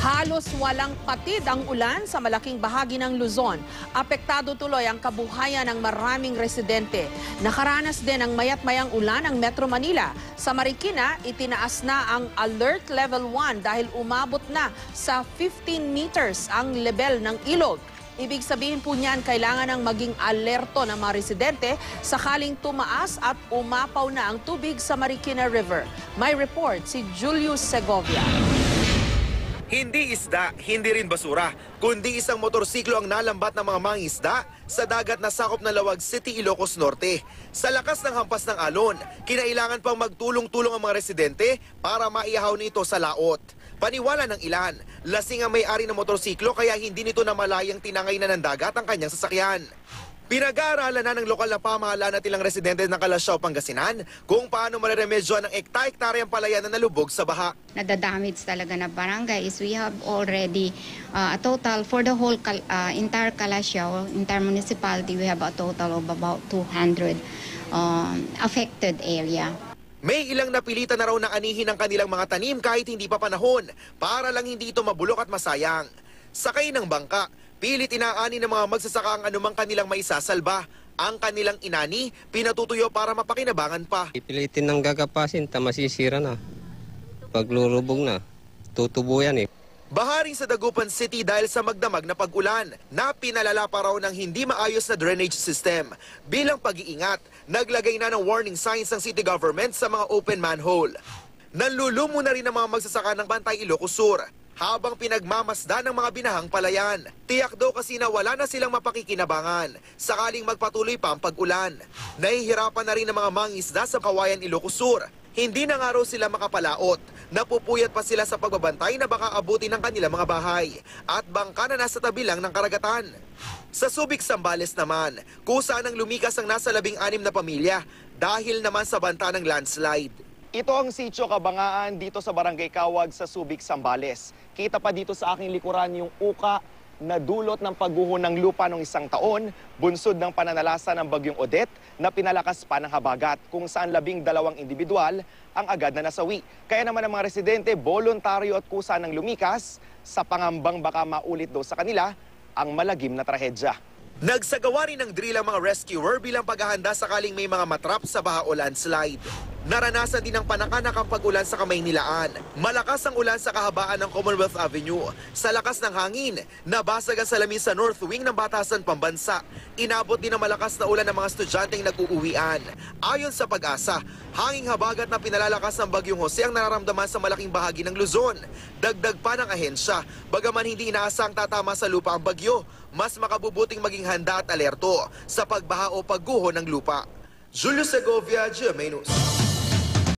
Halos walang patid ang ulan sa malaking bahagi ng Luzon. Apektado tuloy ang kabuhayan ng maraming residente. Nakaranas din ng mayat-mayang ulan ang Metro Manila. Sa Marikina, itinaas na ang Alert Level 1 dahil umabot na sa 15 meters ang level ng ilog. Ibig sabihin po niyan, kailangan ng maging alerto ng mga residente sakaling tumaas at umapaw na ang tubig sa Marikina River. May report si Julius Segovia. Hindi isda, hindi rin basura, kundi isang motorsiklo ang nalambat ng mga mangingisda sa dagat na sakop ng Lawag City, Ilocos Norte. Sa lakas ng hampas ng alon, kinailangan pang magtulong-tulong ang mga residente para maihaw nito sa laot. Paniwala ng ilan, lasing ang may-ari ng motorsiklo kaya hindi nito namalayang tinangay na ng dagat ang kanyang sasakyan. Pinag-aaralan na ng lokal na pamahalaan at ilang residente ng Calasiao, Pangasinan kung paano mareremedyoan ng ekta-ektaryang palayan na nalubog sa baha. Nadadamage talaga na barangay is we have already a total for the whole entire Calasiao, entire municipality, we have a total of about 200 affected area. May ilang napilitan na raw na anihin ang kanilang mga tanim kahit hindi pa panahon para lang hindi ito mabulok at masayang. Sakay ng bangka, pilit inaani ng mga magsasaka ang anumang kanilang maisasalba. Ang kanilang inani, pinatutuyo para mapakinabangan pa. Ipilitin ng gagapasin, masisira na. Paglulubog na, tutubo yan eh. Baharing sa Dagupan City dahil sa magdamag na pag-ulan na pinalala pa raw ng hindi maayos na drainage system. Bilang pag-iingat, naglagay na ng warning signs ang city government sa mga open manhole. Nanlulumo na rin ang mga magsasaka ng Bantay, Ilocos Sur habang pinagmamasdan ng mga binahang palayan. Tiyak daw kasi na wala na silang mapakikinabangan sakaling magpatuloy pa ang pag-ulan. Nahihirapan na rin ang mga mangingisda sa Kawayan, Ilocos Sur. Hindi na nga raw sila makapalaot. Napupuyat pa sila sa pagbabantay na baka abutin ng kanilang mga bahay at bangka na nasa tabi lang ng karagatan. Sa Subic, Zambales naman, kusa nang lumikas ang nasa 16 na pamilya dahil naman sa banta ng landslide. Ito ang Sitio Kabangaan dito sa Barangay Kawag sa Subic, Zambales. Kita pa dito sa aking likuran yung uka na dulot ng pagguho ng lupa noong isang taon, bunsod ng pananalasa ng Bagyong Odette na pinalakas pa ng habagat kung saan 12 individual ang agad na nasawi. Kaya naman ang mga residente, voluntaryo at kusa ng lumikas sa pangambang baka maulit daw sa kanila ang malagim na trahedya. Nagsagawa rin ng drill ang mga rescuer bilang paghahanda sakaling may mga matrap sa baha o landslide. Naranasan din ng panakanak ang pag-ulan sa Kamaynilaan. Malakas ang ulan sa kahabaan ng Commonwealth Avenue. Sa lakas ng hangin, nabasag ang salamin sa North Wing ng Batasan Pambansa. Inabot din ang malakas na ulan ng mga estudyanteng nag-uuwian. Ayon sa Pag-asa, hanging habagat na pinalalakas ng Bagyong Jose ang nararamdaman sa malaking bahagi ng Luzon. Dagdag pa ng ahensya, bagaman hindi inaasang tatama sa lupa ang bagyo, mas makabubuting maging handa at alerto sa pagbaha o pagguho ng lupa. Julio Segovia, GMA News.